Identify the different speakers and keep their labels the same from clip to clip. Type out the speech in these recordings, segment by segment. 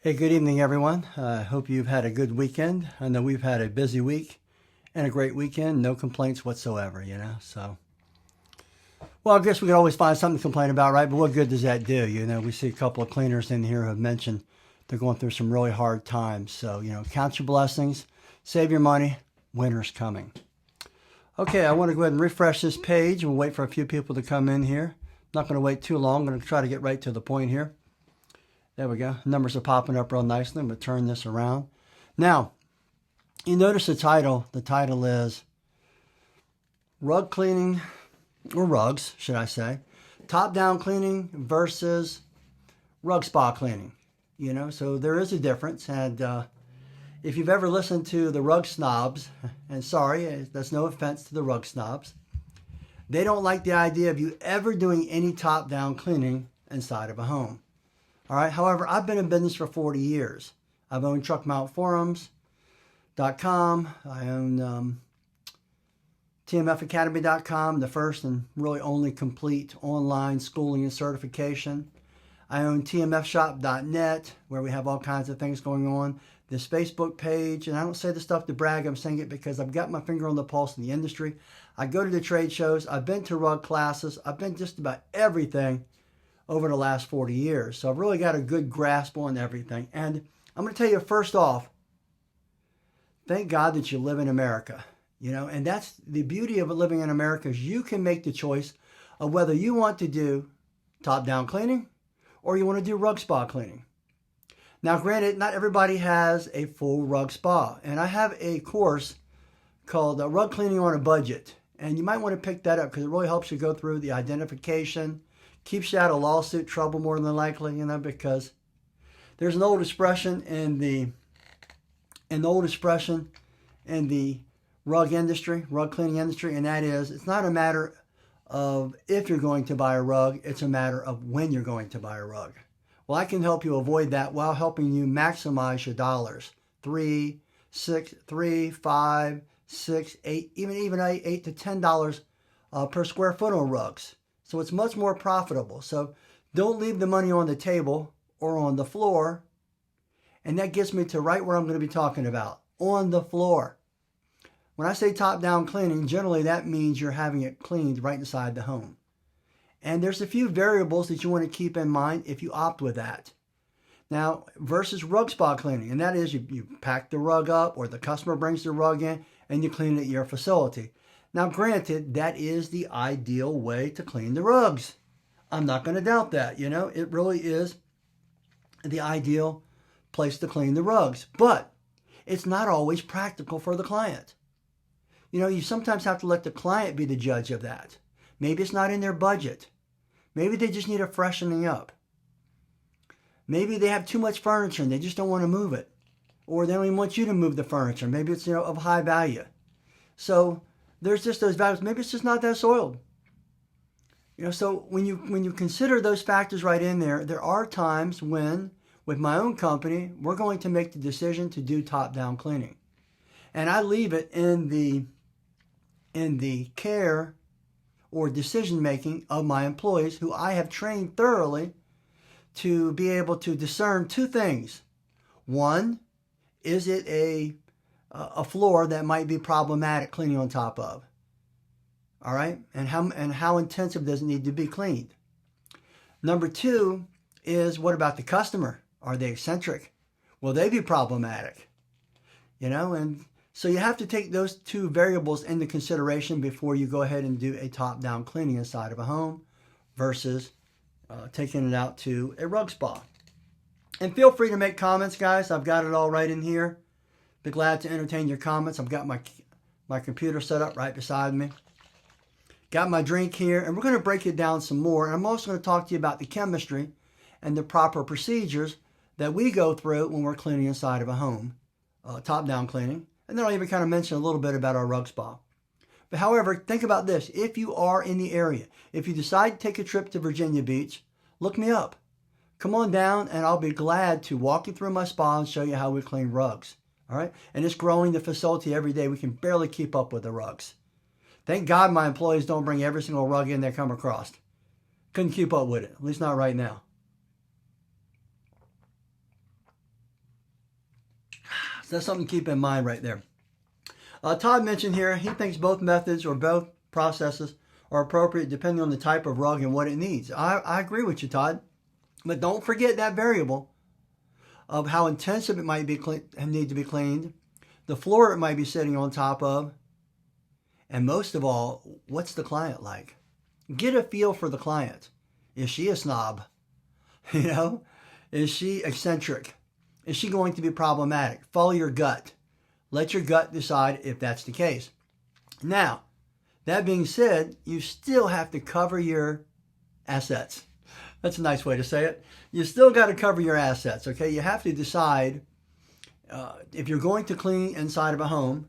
Speaker 1: Hey, good evening, everyone. I hope you've had a good weekend. I know we've had a busy week and a great weekend. No complaints whatsoever. So, well, I guess we could always find something to complain about, right? But what good does that do? We see a couple of cleaners in here who have mentioned they're going through some really hard times. So, count your blessings, save your money. Winter's coming. Okay, I want to go ahead and refresh this page. We'll wait for a few people to come in here. Not going to wait too long. I'm going to try to get right to the point here. There we go. Numbers are popping up real nicely. I'm going to turn this around. Now, you notice the title. The title is Rug Cleaning, or Rugs, should I say. Top-down cleaning versus rug spa cleaning. So there is a difference. And if you've ever listened to the rug snobs, and sorry, that's no offense to the rug snobs, they don't like the idea of you ever doing any top-down cleaning inside of a home. All right. However, I've been in business for 40 years. I've owned truckmountforums.com. I own tmfacademy.com, the first and really only complete online schooling and certification. I own tmfshop.net, where we have all kinds of things going on. This Facebook page, and I don't say this stuff to brag. I'm saying it because I've got my finger on the pulse of the industry. I go to the trade shows. I've been to rug classes. I've been just about everything over the last 40 years. So I've really got a good grasp on everything. And I'm going to tell you first off, thank God that you live in America. And that's the beauty of living in America is you can make the choice of whether you want to do top-down cleaning or you want to do rug spa cleaning. Now, granted, not everybody has a full rug spa. And I have a course called Rug Cleaning on a Budget. And you might want to pick that up because it really helps you go through the identification, keeps you out of lawsuit trouble more than likely, because there's an old expression in the rug industry, rug cleaning industry, and that is, it's not a matter of if you're going to buy a rug, it's a matter of when you're going to buy a rug. Well, I can help you avoid that while helping you maximize your dollars. 3, 5, 6, 8, even $8 to $10 per square foot on rugs. So it's much more profitable. So don't leave the money on the table or on the floor. And that gets me to right where I'm going to be talking about, on the floor. When I say top-down cleaning, generally that means you're having it cleaned right inside the home. And there's a few variables that you want to keep in mind if you opt with that. Now, versus rug spa cleaning, and that is you pack the rug up or the customer brings the rug in and you clean it at your facility. Now, granted, that is the ideal way to clean the rugs. I'm not going to doubt that. It really is the ideal place to clean the rugs. But it's not always practical for the client. You sometimes have to let the client be the judge of that. Maybe it's not in their budget. Maybe they just need a freshening up. Maybe they have too much furniture and they just don't want to move it. Or they don't even want you to move the furniture. Maybe it's of high value. So there's just those values. Maybe it's just not that soiled. So when you consider those factors right in there, there are times when, with my own company, we're going to make the decision to do top-down cleaning. And I leave it in the care or decision-making of my employees, who I have trained thoroughly to be able to discern two things. One, is it a floor that might be problematic cleaning on top of? All right, and how intensive does it need to be cleaned? Number two is, what about the customer? Are they eccentric? Will they be problematic? And so you have to take those two variables into consideration before you go ahead and do a top-down cleaning inside of a home versus taking it out to a rug spa. And feel free to make comments, guys. I've got it all right in here. Be glad to entertain your comments. I've got my computer set up right beside me. Got my drink here, and we're going to break it down some more. And I'm also going to talk to you about the chemistry and the proper procedures that we go through when we're cleaning inside of a home, top-down cleaning. And then I'll even kind of mention a little bit about our rug spa. But however, think about this. If you are in the area, if you decide to take a trip to Virginia Beach, look me up. Come on down, and I'll be glad to walk you through my spa and show you how we clean rugs. All right? And it's growing the facility every day. We can barely keep up with the rugs. Thank God my employees don't bring every single rug in they come across. Couldn't keep up with it, at least not right now. So that's something to keep in mind right there. Todd mentioned here, he thinks both methods or both processes are appropriate depending on the type of rug and what it needs. I agree with you, Todd. But don't forget that variable of how intensive it might be need to be cleaned, the floor it might be sitting on top of, and most of all, what's the client like? Get a feel for the client. Is she a snob? You know? Is she eccentric? Is she going to be problematic? Follow your gut. Let your gut decide if that's the case. Now, that being said, you still have to cover your assets. That's a nice way to say it. You still got to cover your assets, okay? You have to decide if you're going to clean inside of a home,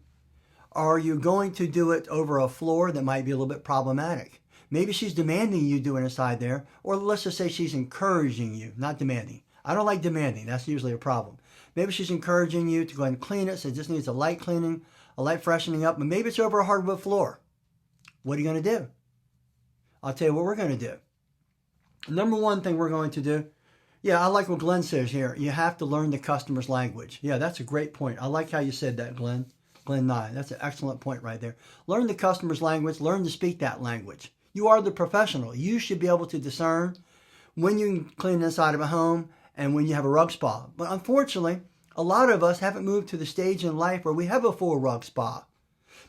Speaker 1: are you going to do it over a floor that might be a little bit problematic? Maybe she's demanding you do it inside there, or let's just say she's encouraging you, not demanding. I don't like demanding. That's usually a problem. Maybe she's encouraging you to go ahead and clean it, so it just needs a light cleaning, a light freshening up, but maybe it's over a hardwood floor. What are you going to do? I'll tell you what we're going to do. Number one thing we're going to do, yeah, I like what Glenn says here. You have to learn the customer's language. Yeah, that's a great point. I like how you said that, Glenn. Glenn Nye. That's an excellent point right there. Learn the customer's language. Learn to speak that language. You are the professional. You should be able to discern when you can clean inside of a home and when you have a rug spa. But unfortunately, a lot of us haven't moved to the stage in life where we have a full rug spa.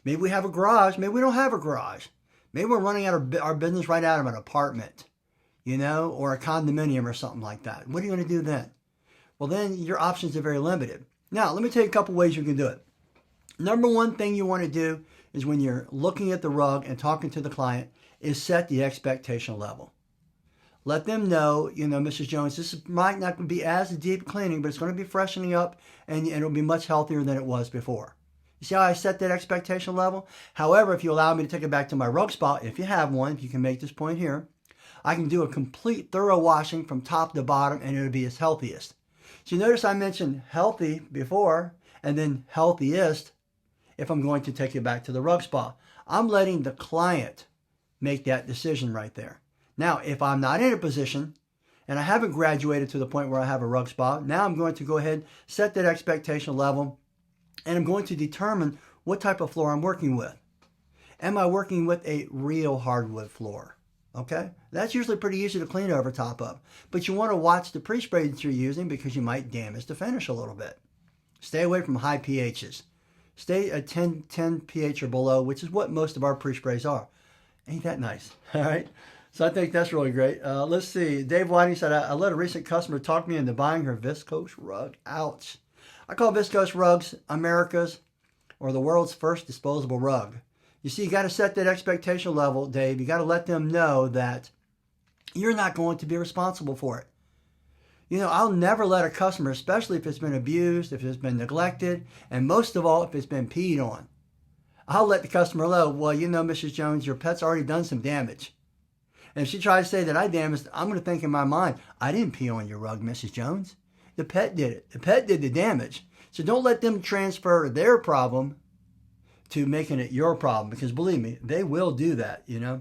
Speaker 1: Maybe we have a garage. Maybe we don't have a garage. Maybe we're running out of our business right out of an apartment, you know, or a condominium or something like that. What are you going to do then? Well, then your options are very limited. Now, let me tell you a couple ways you can do it. Number one thing you want to do is when you're looking at the rug and talking to the client is set the expectation level. Let them know, you know, Mrs. Jones, this might not be as deep cleaning, but it's going to be freshening up and it'll be much healthier than it was before. You see how I set that expectation level? However, if you allow me to take it back to my rug spa, if you have one, if you can make this point here, I can do a complete thorough washing from top to bottom and it'll be its healthiest. So you notice I mentioned healthy before and then healthiest if I'm going to take it back to the rug spa. I'm letting the client make that decision right there. Now, if I'm not in a position and I haven't graduated to the point where I have a rug spa, now I'm going to go ahead, set that expectation level, and I'm going to determine what type of floor I'm working with. Am I working with a real hardwood floor? Okay? That's usually pretty easy to clean over top of. But you want to watch the pre-spray that you're using because you might damage the finish a little bit. Stay away from high pHs. Stay at 10 pH or below, which is what most of our pre-sprays are. Ain't that nice? All right? So I think that's really great. Let's see. Dave Whiting said, I let a recent customer talk me into buying her viscose rug. Ouch. I call viscose rugs America's or the world's first disposable rug. You see, you got to set that expectation level, Dave. You got to let them know that you're not going to be responsible for it. You know, I'll never let a customer, especially if it's been abused, if it's been neglected, and most of all, if it's been peed on. I'll let the customer know, well, you know, Mrs. Jones, your pet's already done some damage. And if she tries to say that I damaged, I'm going to think in my mind, I didn't pee on your rug, Mrs. Jones. The pet did it. The pet did the damage. So don't let them transfer their problem to making it your problem, because believe me, they will do that, you know.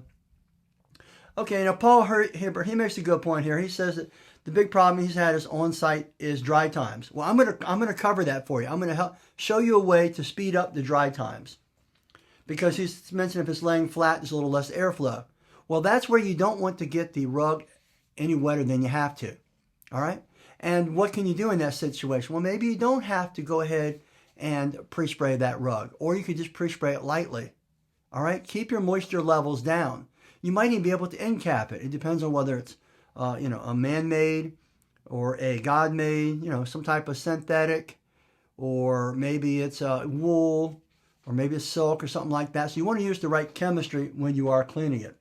Speaker 1: Okay, now Paul Hibbert, he makes a good point here. He says that the big problem he's had is on-site is dry times. Well, I'm going to cover that for you. I'm going to help show you a way to speed up the dry times. Because he's mentioned if it's laying flat, there's a little less airflow. Well, that's where you don't want to get the rug any wetter than you have to. All right? And what can you do in that situation? Well, maybe you don't have to go ahead and pre-spray that rug. Or you could just pre-spray it lightly. All right? Keep your moisture levels down. You might even be able to end cap it. It depends on whether it's a man-made or a God-made, some type of synthetic, or maybe it's wool, or maybe it's silk or something like that. So you want to use the right chemistry when you are cleaning it.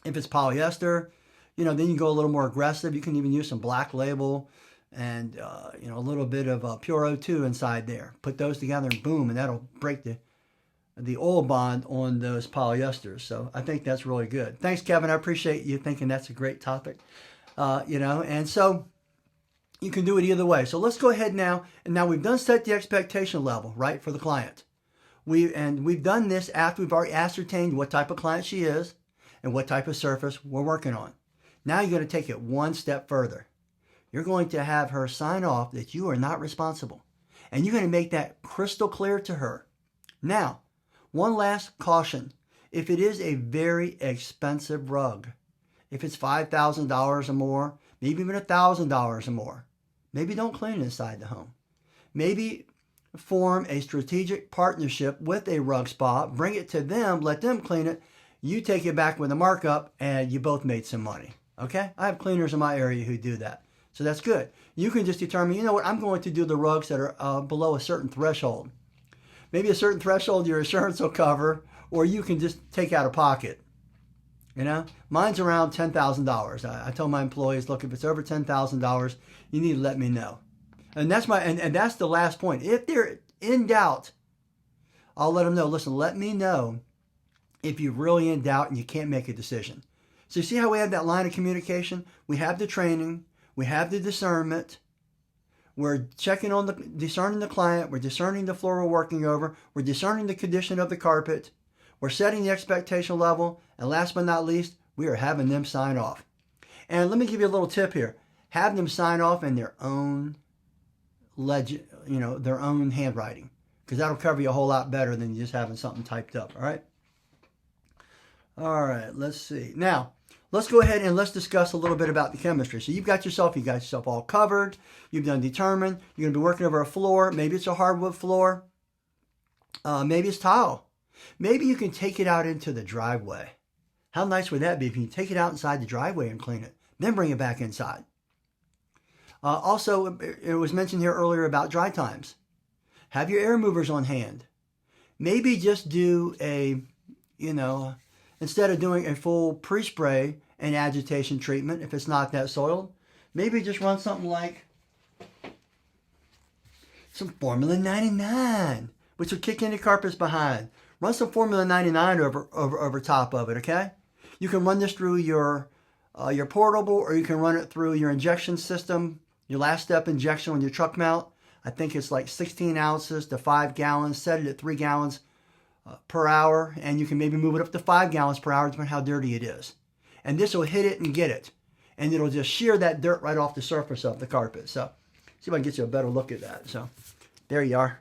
Speaker 1: If it's polyester, then you go a little more aggressive. You can even use some Black Label and, a little bit of Pure O2 inside there. Put those together and boom, and that'll break the oil bond on those polyesters. So I think that's really good. Thanks, Kevin. I appreciate you thinking that's a great topic. And so you can do it either way. So let's go ahead now. And now we've done set the expectation level, right, for the client. We've done this after we've already ascertained what type of client she is and what type of surface we're working on. Now you're going to take it one step further. You're going to have her sign off that you are not responsible. And you're going to make that crystal clear to her. Now, one last caution. If it is a very expensive rug, if it's $5,000 or more, maybe even $1,000 or more, maybe don't clean it inside the home. Maybe form a strategic partnership with a rug spa, bring it to them, let them clean it, you take it back with a markup, and you both made some money. Okay? I have cleaners in my area who do that. So that's good. You can just determine, you know what, I'm going to do the rugs that are below a certain threshold. Maybe a certain threshold your insurance will cover, or you can just take out of pocket. You know, mine's around $10,000. I tell my employees, look, if it's over $10,000, you need to let me know. And that's and that's the last point. If they're in doubt, I'll let them know. Listen, let me know if you're really in doubt and you can't make a decision. So you see how we have that line of communication? We have the training. We have the discernment. We're checking on discerning the client. We're discerning the floor we're working over. We're discerning the condition of the carpet. We're setting the expectation level. And last but not least, we are having them sign off. And let me give you a little tip here. Have them sign off in their own their own handwriting. Because that'll cover you a whole lot better than just having something typed up. All right? All right, let's see. Now, let's go ahead and let's discuss a little bit about the chemistry. So you got yourself all covered. You've done determined. You're going to be working over a floor. Maybe it's a hardwood floor. Maybe it's tile. Maybe you can take it out into the driveway. How nice would that be if you can take it out inside the driveway and clean it, then bring it back inside? Also, it was mentioned here earlier about dry times. Have your air movers on hand. Maybe just do instead of doing a full pre-spray and agitation treatment, if it's not that soiled, maybe just run something like some Formula 99, which will kick any carpets behind. Run some Formula 99 over top of it, okay? You can run this through your portable, or you can run it through your injection system, your last step injection on your truck mount. I think it's like 16 ounces to 5 gallons. Set it at 3 gallons per hour, and you can maybe move it up to 5 gallons per hour, depending on how dirty it is. And this will hit it and get it. And it'll just shear that dirt right off the surface of the carpet. So, see if I can get you a better look at that. So, there you are.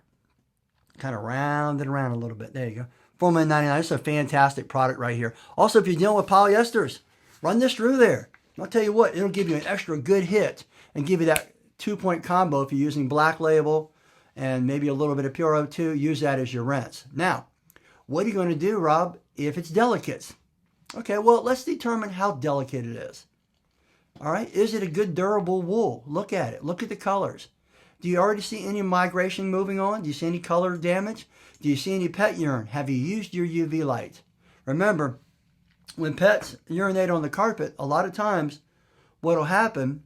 Speaker 1: Kind of round it around a little bit. There you go. Formula 99. This is a fantastic product right here. Also, if you're dealing with polyesters, run this through there. I'll tell you what, it'll give you an extra good hit and give you that 2-point combo if you're using Black Label and maybe a little bit of Pure O2. Use that as your rinse. Now, what are you going to do, Rob, if it's delicate? Okay, well, let's determine how delicate it is. All right, is it a good durable wool? Look at it. Look at the colors. Do you already see any migration moving on? Do you see any color damage? Do you see any pet urine? Have you used your UV light? Remember, when pets urinate on the carpet, a lot of times what will happen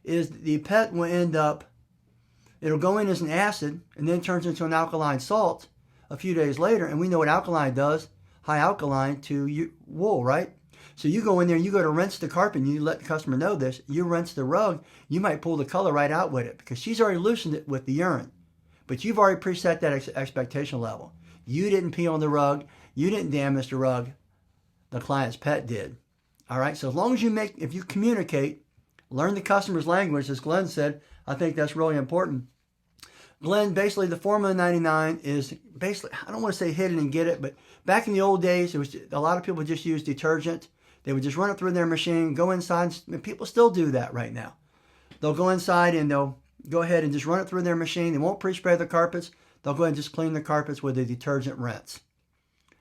Speaker 1: is the pet will end up, it'll go in as an acid and then turns into an alkaline salt a few days later. And we know what alkaline does, high alkaline to wool, right? So you go in there, you go to rinse the carpet, and you let the customer know this. You rinse the rug, you might pull the color right out with it because she's already loosened it with the urine. But you've already preset that expectation level. You didn't pee on the rug. You didn't damage the rug. The client's pet did. All right? So as long as if you communicate, learn the customer's language, as Glenn said, I think that's really important. Glenn, basically the Formula 99 is basically, I don't want to say hit it and get it, but back in the old days, it was a lot of people just use detergent. They would just run it through their machine, go inside, and people still do that right now. They'll go inside and they'll go ahead and just run it through their machine. They won't pre-spray the carpets. They'll go ahead and just clean the carpets with a detergent rinse.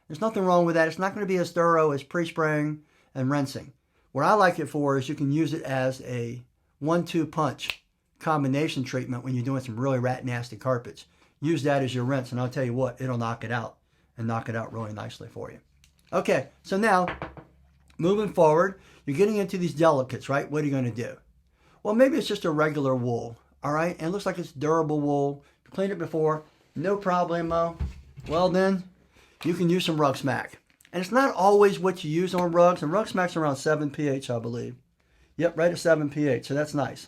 Speaker 1: There's nothing wrong with that. It's not going to be as thorough as pre-spraying and rinsing. What I like it for is you can use it as a 1-2 punch combination treatment when you're doing some really rat nasty carpets. Use that as your rinse, and I'll tell you what, it'll knock it out and knock it out really nicely for you. Okay, so now moving forward, you're getting into these delicates, right? What are you going to do? Well, maybe it's just a regular wool, all right? And it looks like it's durable wool. You cleaned it before, no problemo. Well, then you can use some Rug Smack. And it's not always what you use on rugs. And Rug Smack's around 7 pH, I believe. Yep, right at 7 pH, so that's nice.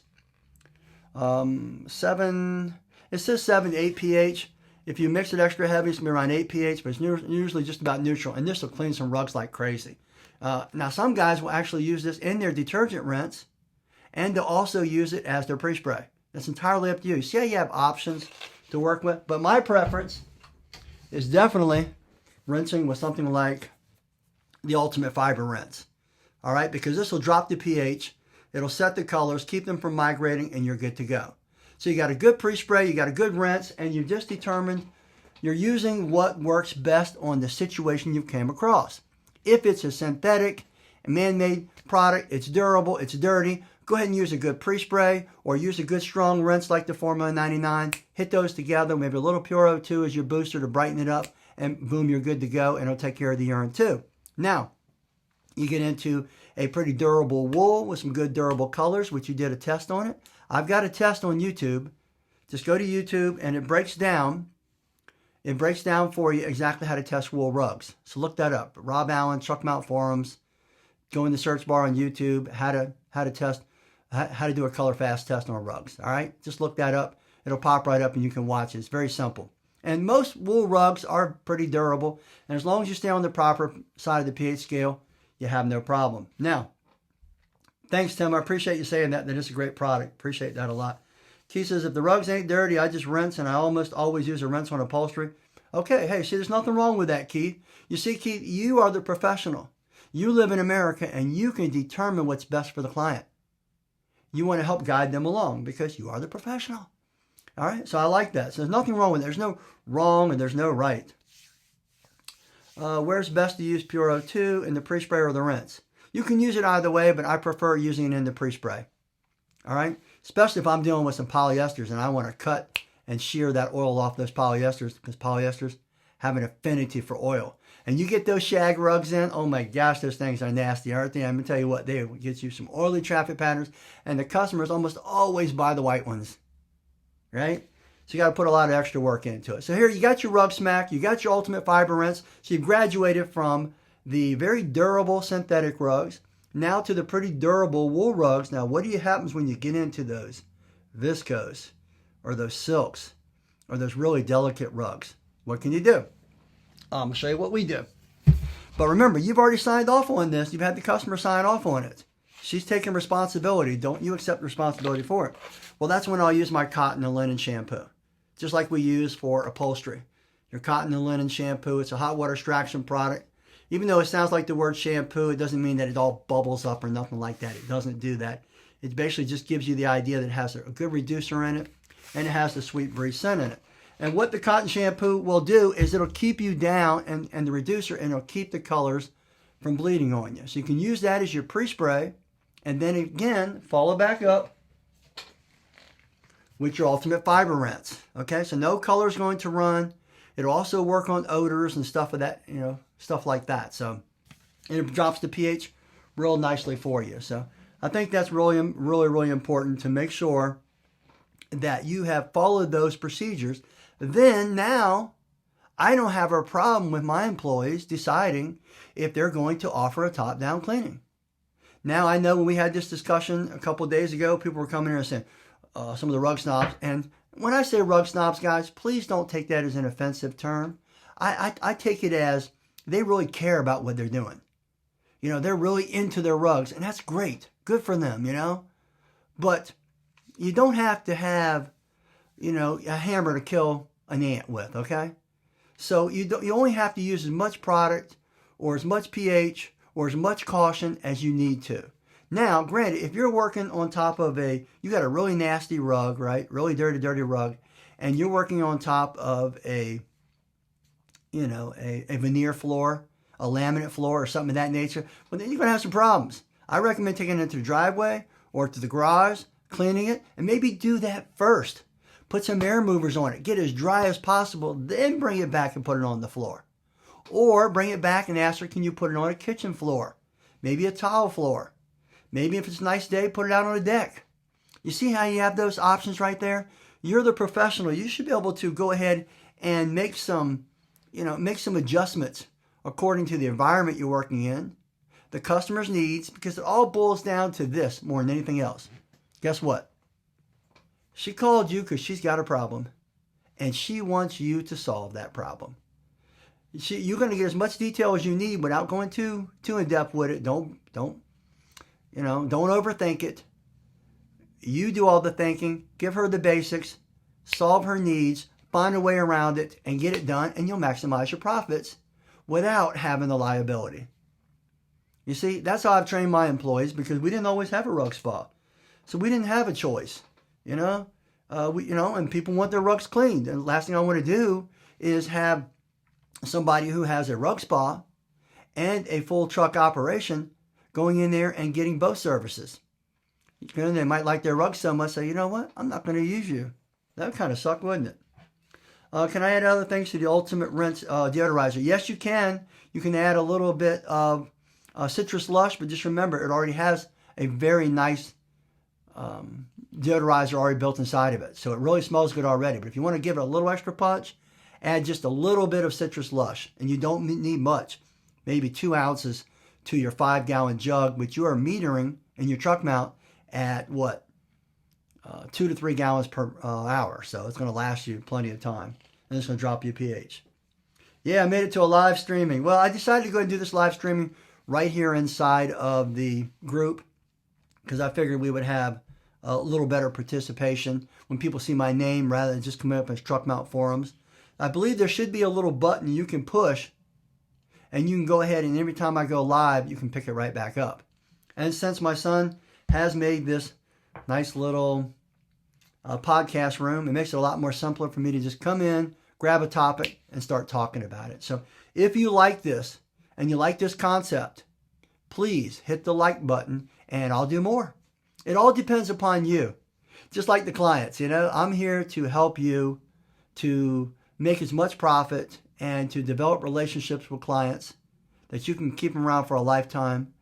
Speaker 1: It says 7 to 8 pH. If you mix it extra heavy, it's going to be around 8 pH, but it's usually just about neutral. And this will clean some rugs like crazy. Now, some guys will actually use this in their detergent rinse, and they'll also use it as their pre-spray. That's entirely up to you. See how you have options to work with. But my preference is definitely rinsing with something like the Ultimate Fiber Rinse. All right, because this will drop the pH, it'll set the colors, keep them from migrating, and you're good to go. So you got a good pre-spray, you got a good rinse, and you just determined you're using what works best on the situation you came across. If it's a synthetic, man-made product, it's durable, it's dirty, go ahead and use a good pre-spray or use a good strong rinse like the Formula 99. Hit those together, maybe a little Pure O2 as your booster to brighten it up, and boom, you're good to go, and it'll take care of the urine too. Now, you get into a pretty durable wool with some good durable colors, which you did a test on it. I've got a test on YouTube. Just go to YouTube, and it breaks down for you exactly how to test wool rugs. So look that up. Rob Allen, Chuck Mount Forums. Go in the search bar on YouTube, how to do a color fast test on rugs. All right, just look that up. It'll pop right up, and you can watch it. It's very simple. And most wool rugs are pretty durable, and as long as you stay on the proper side of the pH scale, you have no problem. Now, thanks, Tim. I appreciate you saying that. That is a great product. Appreciate that a lot. Keith says, if the rugs ain't dirty, I just rinse, and I almost always use a rinse on upholstery. Okay, hey, see, there's nothing wrong with that, Keith. You see, Keith, you are the professional. You live in America, and you can determine what's best for the client. You want to help guide them along because you are the professional. All right, so I like that. So there's nothing wrong with it. There's no wrong and there's no right. Where's best to use Pure O2 in the pre-spray or the rinse? You can use it either way, but I prefer using it in the pre-spray. All right, especially if I'm dealing with some polyesters and I want to cut and shear that oil off those polyesters, because polyesters have an affinity for oil. And you get those shag rugs in, oh my gosh, those things are nasty. I'm going to tell you what, they will get you some oily traffic patterns, and the customers almost always buy the white ones, right? So you got to put a lot of extra work into it. So here you got your rug smack, you got your Ultimate Fiber Rinse. So you've graduated from the very durable synthetic rugs now to the pretty durable wool rugs. Now, what do you happens when you get into those viscose or those silks or those really delicate rugs? What can you do? I'm going to show you what we do. But remember, you've already signed off on this. You've had the customer sign off on it. She's taking responsibility. Don't you accept responsibility for it? Well, that's when I'll use my cotton and linen shampoo, just like we use for upholstery. Your cotton and linen shampoo, it's a hot water extraction product. Even though it sounds like the word shampoo, it doesn't mean that it all bubbles up or nothing like that. It doesn't do that. It basically just gives you the idea that it has a good reducer in it, and it has the sweet breeze scent in it. And what the cotton shampoo will do is it'll keep you down and the reducer, and it'll keep the colors from bleeding on you. So you can use that as your pre-spray, and then again, follow back up with your Ultimate Fiber Rinse. Okay, so no color is going to run. It'll also work on odors and stuff of that, stuff like that. So it drops the pH real nicely for you. So I think that's really, really, really important to make sure that you have followed those procedures. Then now I don't have a problem with my employees deciding if they're going to offer a top-down cleaning. Now, I know when we had this discussion a couple of days ago, people were coming in and saying, some of the rug snobs, and when I say rug snobs, guys, please don't take that as an offensive term. I take it as they really care about what they're doing. They're really into their rugs, and that's great. Good for them, But you don't have to have, a hammer to kill an ant with, okay? So you only have to use as much product or as much pH or as much caution as you need to. Now, granted, if you're working on top of you got a really nasty rug, right? Really dirty rug, and you're working on top of a veneer floor, a laminate floor or something of that nature, well, then you're going to have some problems. I recommend taking it to the driveway or to the garage, cleaning it, and maybe do that first. Put some air movers on it. Get it as dry as possible. Then bring it back and put it on the floor. Or bring it back and ask her, can you put it on a kitchen floor? Maybe a tile floor. Maybe if it's a nice day, put it out on a deck. You see how you have those options right there? You're the professional. You should be able to go ahead and make some adjustments according to the environment you're working in, the customer's needs, because it all boils down to this more than anything else. Guess what? She called you because she's got a problem, and she wants you to solve that problem. You're going to get as much detail as you need without going too in depth with it. Don't overthink it. You do all the thinking. Give her the basics. Solve her needs. find a way around it and get it done, and you'll maximize your profits without having the liability. You see, that's how I've trained my employees, because we didn't always have a rug spa. So we didn't have a choice, and people want their rugs cleaned. And the last thing I want to do is have somebody who has a rug spa and a full truck operation going in there and getting both services. They might like their rug so much, say, you know what, I'm not going to use you. That would kind of suck, wouldn't it? Can I add other things to the Ultimate Rinse Deodorizer? Yes, you can. You can add a little bit of Citrus Lush, but just remember, it already has a very nice deodorizer already built inside of it. So it really smells good already. But if you want to give it a little extra punch, add just a little bit of Citrus Lush. And you don't need much. Maybe 2 ounces to your 5-gallon jug, which you are metering in your truck mount at 2 to 3 gallons per hour. So it's going to last you plenty of time. And it's going to drop your pH. Yeah, I made it to a live streaming. Well, I decided to go and do this live streaming right here inside of the group, because I figured we would have a little better participation when people see my name rather than just coming up as Truck Mount Forums. I believe there should be a little button you can push, and you can go ahead and every time I go live, you can pick it right back up. And since my son has made this nice little podcast room, it makes it a lot more simpler for me to just come in, grab a topic, and start talking about it. So if you like this and you like this concept, please hit the like button and I'll do more. It all depends upon you. Just like the clients, I'm here to help you to make as much profit and to develop relationships with clients that you can keep them around for a lifetime,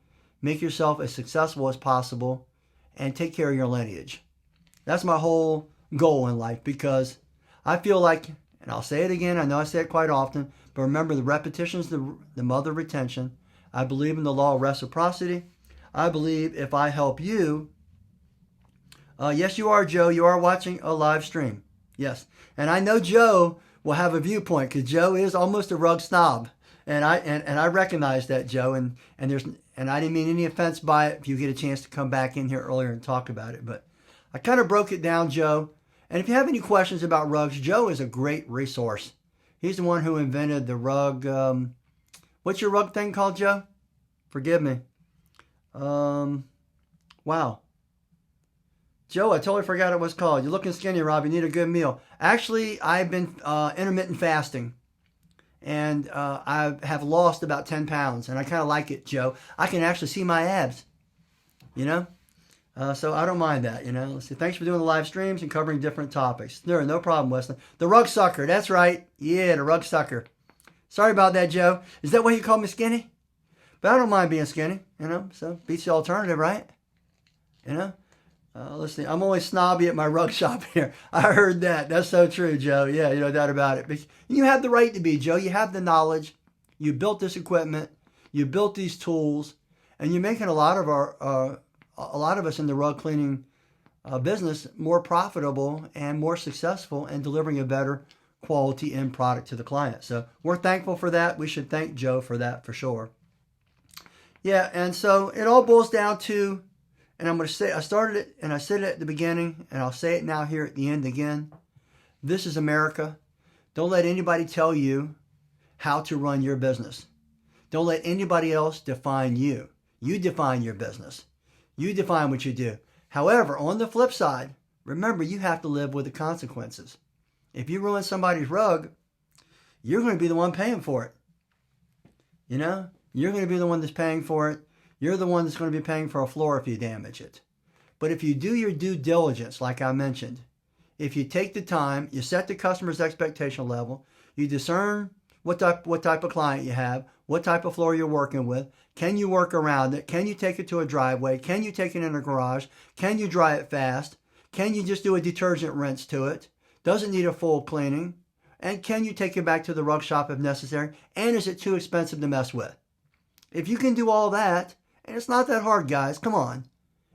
Speaker 1: make yourself as successful as possible, and take care of your lineage. That's my whole goal in life, because I feel like, and I'll say it again, I know I say it quite often, but remember, the repetition is the mother of retention. I believe in the law of reciprocity. I believe if I help you, yes, you are, Joe. You are watching a live stream. Yes. And I know Joe will have a viewpoint, because Joe is almost a rug snob. And I recognize that, Joe. And I didn't mean any offense by it if you get a chance to come back in here earlier and talk about it. But I kind of broke it down, Joe. And if you have any questions about rugs, Joe is a great resource. He's the one who invented the rug. What's your rug thing called, Joe? Forgive me. Wow. Joe, I totally forgot it was called. You're looking skinny, Rob. You need a good meal. Actually, I've been intermittent fasting. And I have lost about 10 pounds. And I kind of like it, Joe. I can actually see my abs. So I don't mind that, Let's see. Thanks for doing the live streams and covering different topics. No problem, Wesley. The rug sucker. That's right. Yeah, the rug sucker. Sorry about that, Joe. Is that why you call me skinny? But I don't mind being skinny, So beats the alternative, right? Let's see. I'm only snobby at my rug shop here. I heard that. That's so true, Joe. Yeah, no doubt about it. But you have the right to be, Joe. You have the knowledge. You built this equipment. You built these tools, and you're making a lot of us in the rug cleaning business more profitable and more successful, and delivering a better quality end product to the client. So we're thankful for that. We should thank Joe for that for sure. Yeah, and so it all boils down to, and I'm going to say, I started it and I said it at the beginning, and I'll say it now here at the end again. This is America. Don't let anybody tell you how to run your business. Don't let anybody else define you. You define your business. You define what you do. However, on the flip side, remember, you have to live with the consequences. If you ruin somebody's rug, you're going to be the one paying for it. You're going to be the one that's paying for it. You're the one that's going to be paying for a floor if you damage it. But if you do your due diligence, like I mentioned, if you take the time, you set the customer's expectation level, you discern what type of client you have, what type of floor you're working with, can you work around it, can you take it to a driveway, can you take it in a garage, can you dry it fast, can you just do a detergent rinse to it, does it need a full cleaning, and can you take it back to the rug shop if necessary, and is it too expensive to mess with? If you can do all that, and it's not that hard, guys. Come on.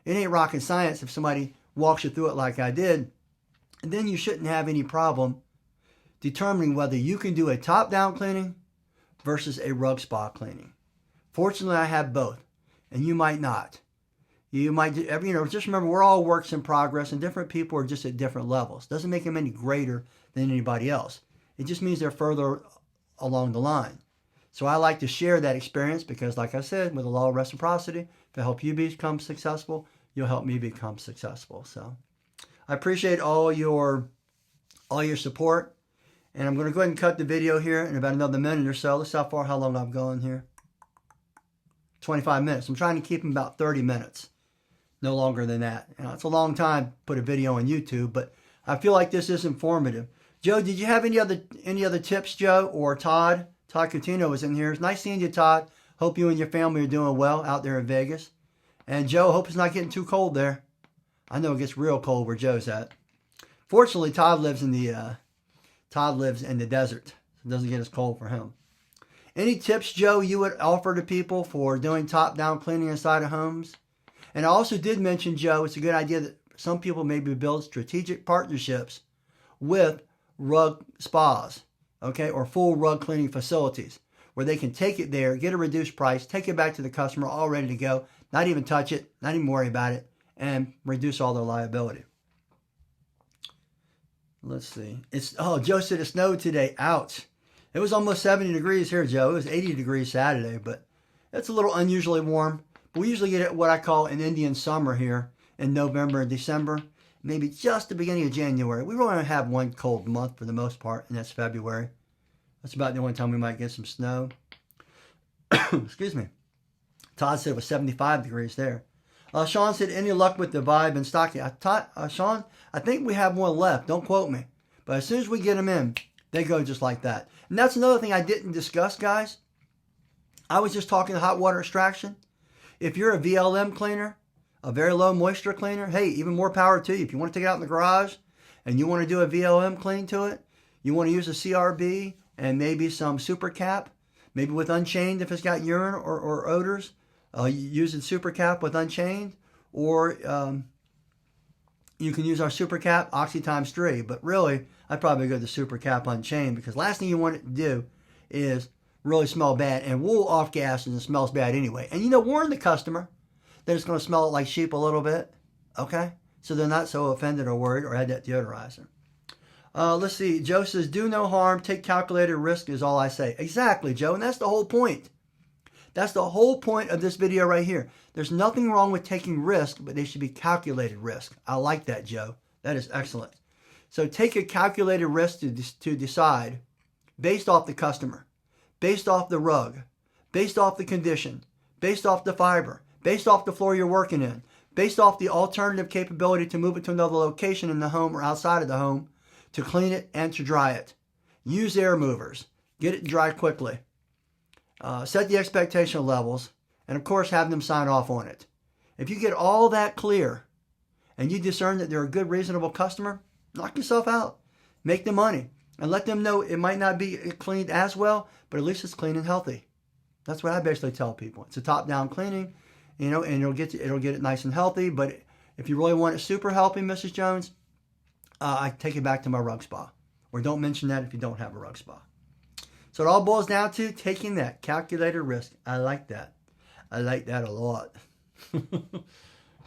Speaker 1: It ain't rocket science if somebody walks you through it like I did. And then you shouldn't have any problem determining whether you can do a top-down cleaning versus a rug spa cleaning. Fortunately, I have both, and you might not. You might, just remember we're all works in progress, and different people are just at different levels. Doesn't make them any greater than anybody else. It just means they're further along the line. So I like to share that experience because, like I said, with the law of reciprocity, if I help you become successful, you'll help me become successful. So I appreciate all your support. And I'm going to go ahead and cut the video here in about another minute or so. Let's see how long I've gone here. 25 minutes. I'm trying to keep them about 30 minutes. No longer than that. It's a long time to put a video on YouTube, but I feel like this is informative. Joe, did you have any other tips, Joe, or Todd? Todd Coutinho was in here. It's nice seeing you, Todd. Hope you and your family are doing well out there in Vegas. And Joe, hope it's not getting too cold there. I know it gets real cold where Joe's at. Fortunately, Todd lives in the desert. So it doesn't get as cold for him. Any tips, Joe, you would offer to people for doing top-down cleaning inside of homes? And I also did mention, Joe, it's a good idea that some people maybe build strategic partnerships with rug spas, okay, or full rug cleaning facilities where they can take it there, get a reduced price, take it back to the customer all ready to go, not even touch it, not even worry about it, and reduce all their liability. Let's see. Joe said it snowed today. Ouch. It was almost 70 degrees here, Joe. It was 80 degrees Saturday, but it's a little unusually warm. We usually get what I call an Indian summer here in November and December, maybe just the beginning of January. We really only have one cold month for the most part, and that's February. That's about the only time we might get some snow. Excuse me. Todd said it was 75 degrees there. Sean said, any luck with the Vibe and stocking? Sean, I think we have one left. Don't quote me. But as soon as we get them in, they go just like that. And that's another thing I didn't discuss, guys. I was just talking hot water extraction. If you're a VLM cleaner, a very low moisture cleaner, hey, even more power to you. If you want to take it out in the garage and you want to do a VLM clean to it, you want to use a CRB and maybe some super cap, maybe with Unchained if it's got urine or odors, using super cap with Unchained, or you can use our super cap Oxy times 3. But really, I'd probably go the super cap Unchained, because last thing you want it to do is really smell bad, and wool off gases and smells bad anyway. And warn the customer that it's going to smell like sheep a little bit, okay? So they're not so offended or worried or had that deodorizer. Let's see. Joe says, do no harm, take calculated risk is all I say. Exactly, Joe, and that's the whole point. That's the whole point of this video right here. There's nothing wrong with taking risk, but they should be calculated risk. I like that, Joe. That is excellent. So take a calculated risk to decide based off the customer, based off the rug, based off the condition, based off the fiber, based off the floor you're working in, based off the alternative capability to move it to another location in the home or outside of the home, to clean it and to dry it. Use air movers. Get it dry quickly. Set the expectation levels, and of course have them sign off on it. If you get all that clear and you discern that they're a good, reasonable customer, knock yourself out. Make the money and let them know it might not be cleaned as well, but at least it's clean and healthy. That's what I basically tell people. It's a top-down cleaning, and it'll get it nice and healthy. But if you really want it super healthy, Mrs. Jones, I take it back to my rug spa. Or don't mention that if you don't have a rug spa. So it all boils down to taking that calculated risk. I like that. I like that a lot.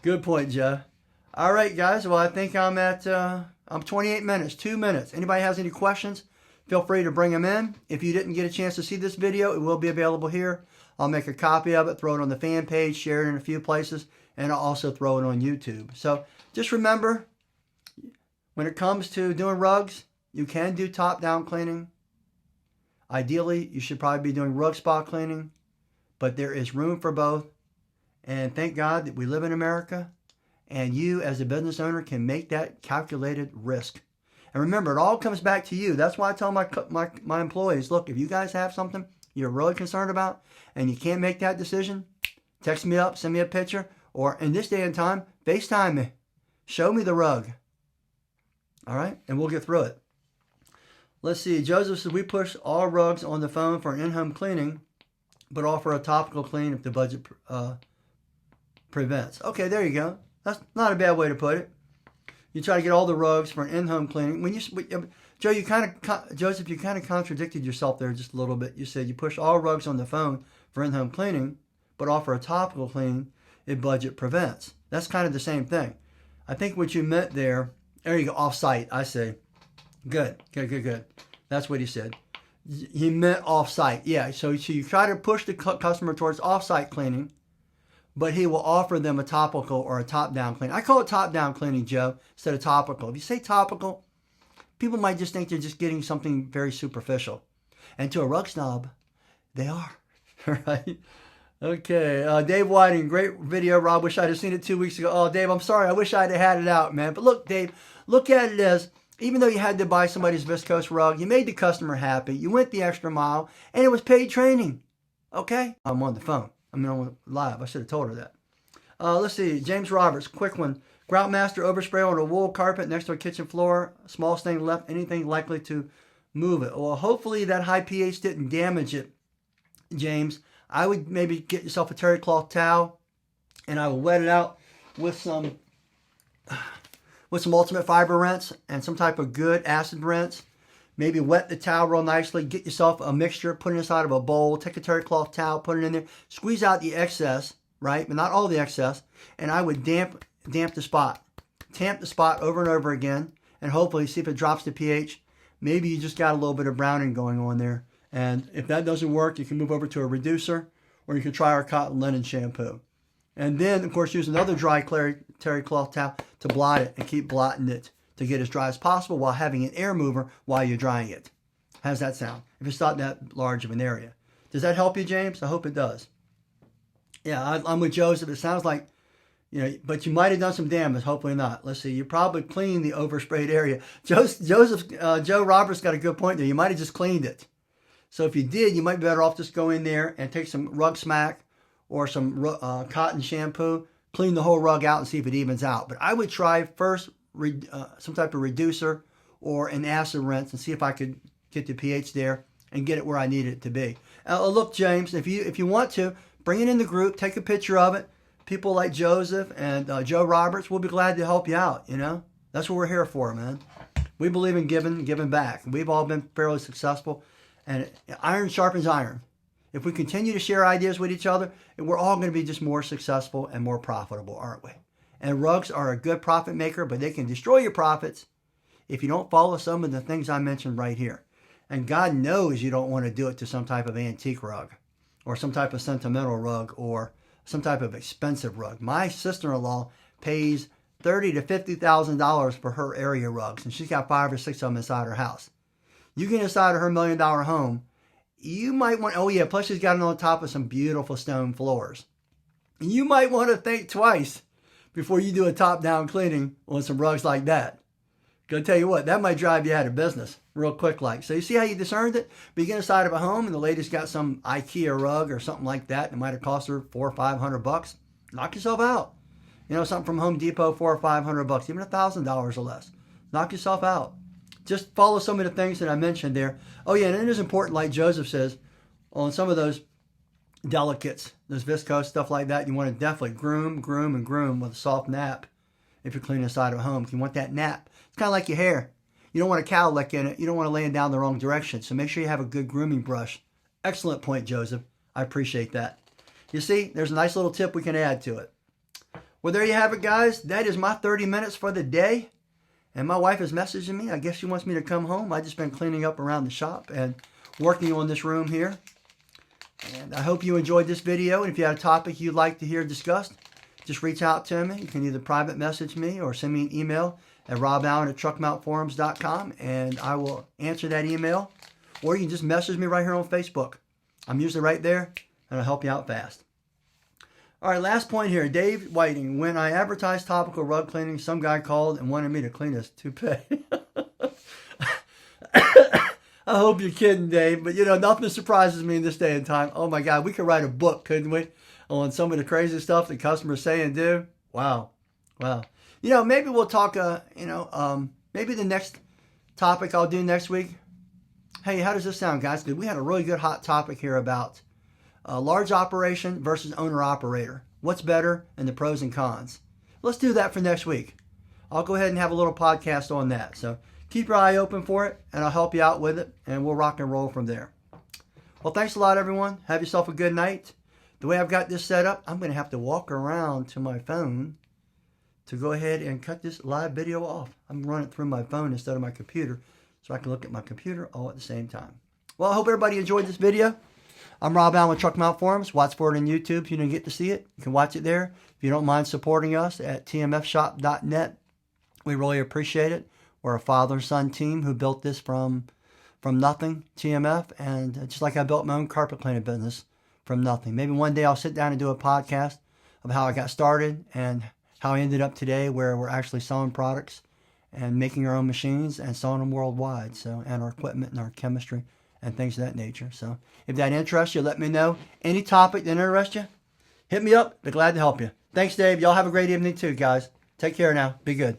Speaker 1: Good point, Joe. All right, guys. Well, I think I'm at 28 minutes, 2 minutes. Anybody has any questions, feel free to bring them in. If you didn't get a chance to see this video, it will be available here. I'll make a copy of it, throw it on the fan page, share it in a few places, and I'll also throw it on YouTube. So just remember, when it comes to doing rugs, you can do top-down cleaning. Ideally, you should probably be doing rug spa cleaning, but there is room for both. And thank God that we live in America, and you as a business owner can make that calculated risk. And remember, it all comes back to you. That's why I tell my employees, look, if you guys have something you're really concerned about and you can't make that decision, text me up, send me a picture, or in this day and time, FaceTime me. Show me the rug. All right? And we'll get through it. Let's see. Joseph says, we push all rugs on the phone for in-home cleaning, but offer a topical clean if the budget prevents. Okay, there you go. That's not a bad way to put it. You try to get all the rugs for an in-home cleaning. Joseph, you kind of contradicted yourself there just a little bit. You said you push all rugs on the phone for in-home cleaning, but offer a topical clean it budget prevents. That's kind of the same thing. I think what you meant there you go, off-site, I see. Good. That's what he said. He meant off-site. Yeah, so you try to push the customer towards off-site cleaning, but he will offer them a topical or a top-down cleaning. I call it top-down cleaning, Joe, instead of topical. If you say topical, people might just think they're just getting something very superficial. And to a rug snob, they are. Right? Okay. Dave Whiting, great video, Rob. Wish I'd have seen it 2 weeks ago. Oh, Dave, I'm sorry. I wish I'd have had it out, man. But look, Dave, look at it as, even though you had to buy somebody's viscose rug, you made the customer happy. You went the extra mile, and it was paid training. Okay? I'm on the phone. I'm live. I should have told her that. Let's see. James Roberts, quick one. Grout Master overspray on a wool carpet next to a kitchen floor. Small stain left. Anything likely to move it? Well, hopefully that high pH didn't damage it, James. I would maybe get yourself a terry cloth towel, and I will wet it out with some ultimate fiber rinse and some type of good acid rinse. Maybe wet the towel real nicely. Get yourself a mixture, put it inside of a bowl. Take a terry cloth towel, put it in there. Squeeze out the excess, right? But not all the excess. And I would damp the spot. Tamp the spot over and over again. And hopefully see if it drops the pH. Maybe you just got a little bit of browning going on there. And if that doesn't work, you can move over to a reducer. Or you can try our cotton linen shampoo. And then, of course, use another dry terry cloth towel to blot it and keep blotting it to get as dry as possible while having an air mover while you're drying it. How's that sound? If it's not that large of an area. Does that help you, James? I hope it does. Yeah, I'm with Joseph. It sounds like, but you might have done some damage. Hopefully not. Let's see. You probably cleaned the oversprayed area. Joe Roberts got a good point there. You might have just cleaned it. So if you did, you might be better off just go in there and take some rug smack or some cotton shampoo, clean the whole rug out and see if it evens out. But I would try first some type of reducer or an acid rinse and see if I could get the pH there and get it where I need it to be. Look, James, if you want to, bring it in the group, take a picture of it. People like Joseph and Joe Roberts will be glad to help you out, That's what we're here for, man. We believe in giving back. We've all been fairly successful. And iron sharpens iron. If we continue to share ideas with each other, we're all going to be just more successful and more profitable, aren't we? And rugs are a good profit maker, but they can destroy your profits if you don't follow some of the things I mentioned right here. And God knows you don't want to do it to some type of antique rug or some type of sentimental rug or some type of expensive rug. My sister-in-law pays $30,000 to $50,000 for her area rugs, and she's got 5 or 6 of them inside her house. You get inside of her $1 million home, you might want, plus she's got it on top of some beautiful stone floors. You might want to think twice before you do a top-down cleaning on some rugs like that. Gonna tell you what, that might drive you out of business real quick like. So you see how you discerned it? But you get inside of a home and the lady's got some IKEA rug or something like that. It might have cost her $400 or $500. Knock yourself out. Something from Home Depot, $400 or $500, even $1,000 or less. Knock yourself out. Just follow some of the things that I mentioned there. Oh, yeah, and it is important, like Joseph says, on some of those delicates, those viscose, stuff like that, you want to definitely groom with a soft nap if you're cleaning inside of a home. You want that nap. It's kind of like your hair. You don't want a cowlick in it. You don't want to lay it down the wrong direction. So make sure you have a good grooming brush. Excellent point, Joseph. I appreciate that. You see, there's a nice little tip we can add to it. Well, there you have it, guys. That is my 30 minutes for the day. And my wife is messaging me. I guess she wants me to come home. I've just been cleaning up around the shop and working on this room here. And I hope you enjoyed this video. And if you had a topic you'd like to hear discussed, just reach out to me. You can either private message me or send me an email at roballen@truckmountforums.com, and I will answer that email. Or you can just message me right here on Facebook. I'm usually right there, and I'll help you out fast. All right, last point here. Dave Whiting. When I advertised topical rug cleaning, some guy called and wanted me to clean his toupee. I hope you're kidding, Dave. But, nothing surprises me in this day and time. Oh, my God. We could write a book, couldn't we? On some of the crazy stuff that customers say and do. Wow. Maybe we'll talk, maybe the next topic I'll do next week. Hey, how does this sound, guys? Because we had a really good hot topic here about large operation versus owner-operator. What's better and the pros and cons. Let's do that for next week. I'll go ahead and have a little podcast on that. So keep your eye open for it, and I'll help you out with it, and we'll rock and roll from there. Well, thanks a lot, everyone. Have yourself a good night. the way I've got this set up, I'm going to have to walk around to my phone to go ahead and cut this live video off. I'm running it through my phone instead of my computer so I can look at my computer all at the same time. Well, I hope everybody enjoyed this video. I'm Rob Allen with Truck Mount Forums. Watch for it on YouTube. If you didn't get to see it, you can watch it there. If you don't mind supporting us at tmfshop.net, we really appreciate it. We're a father and son team who built this from nothing, TMF, and just like I built my own carpet cleaning business from nothing. Maybe one day I'll sit down and do a podcast of how I got started and how I ended up today where we're actually selling products and making our own machines and selling them worldwide. So, and our equipment and our chemistry and things of that nature. So if that interests you, let me know. Any topic that interests you, hit me up. Be glad to help you. Thanks, Dave. Y'all have a great evening too, guys. Take care now. Be good.